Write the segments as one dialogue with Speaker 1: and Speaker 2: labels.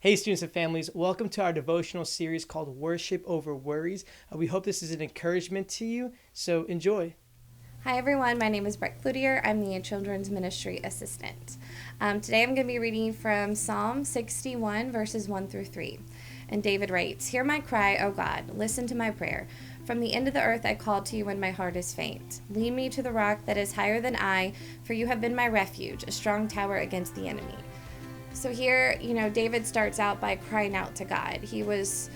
Speaker 1: Hey, students and families, welcome to our devotional series called Worship Over Worries. We hope this is an encouragement to you, so enjoy.
Speaker 2: Hi everyone, my name is Brett Cloutier. I'm the Children's Ministry Assistant. Today I'm going to be reading from Psalm 61, verses 1 through 3. And David writes, "Hear my cry, O God, listen to my prayer. From the end of the earth I call to you when my heart is faint. Lead me to the rock that is higher than I, for you have been my refuge, a strong tower against the enemy." So here, David starts out by crying out to God. He was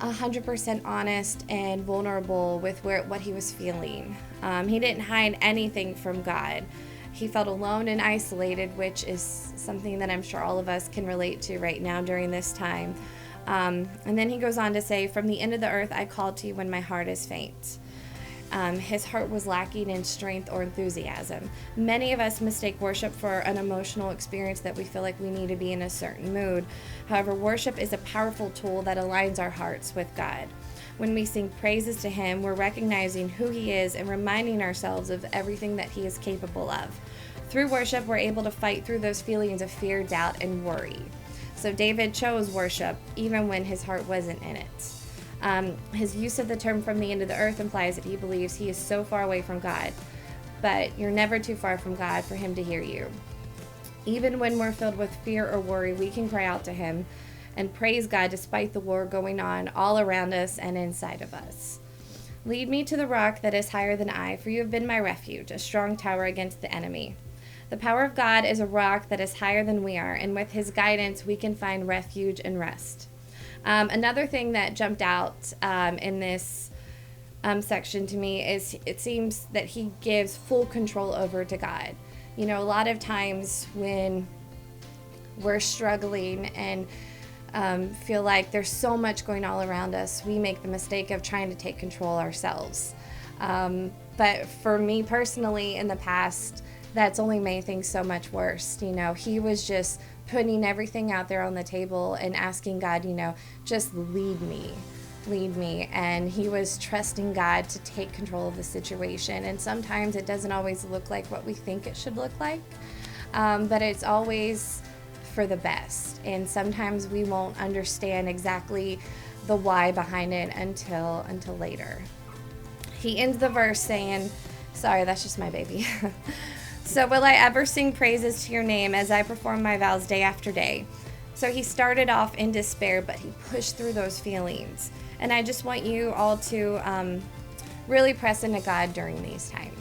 Speaker 2: 100% honest and vulnerable with what he was feeling. He didn't hide anything from God. He felt alone and isolated, which is something that I'm sure all of us can relate to right now during this time. And then he goes on to say, "From the end of the earth I called to you when my heart is faint." His heart was lacking in strength or enthusiasm. Many of us mistake worship for an emotional experience that we feel like we need to be in a certain mood. However, worship is a powerful tool that aligns our hearts with God. When we sing praises to Him, we're recognizing who He is and reminding ourselves of everything that He is capable of. Through worship, we're able to fight through those feelings of fear, doubt, and worry. So David chose worship even when his heart wasn't in it. His use of the term "from the end of the earth" implies that he believes he is so far away from God. But you're never too far from God for Him to hear you. Even when we're filled with fear or worry, we can cry out to Him and praise God despite the war going on all around us and inside of us. "Lead me to the rock that is higher than I, for you have been my refuge, a strong tower against the enemy." The power of God is a rock that is higher than we are, and with His guidance, we can find refuge and rest. Another thing that jumped out in this section to me is it seems that he gives full control over to God. A lot of times when we're struggling and feel like there's so much going all around us, we make the mistake of trying to take control ourselves. But for me personally, in the past, that's only made things so much worse. He was just putting everything out there on the table and asking God, just lead me. And he was trusting God to take control of the situation. And sometimes it doesn't always look like what we think it should look like, but it's always for the best. And sometimes we won't understand exactly the why behind it until later. He ends the verse saying, sorry, that's just my baby. "So will I ever sing praises to your name as I perform my vows day after day?" So he started off in despair, but he pushed through those feelings. And I just want you all to really press into God during these times.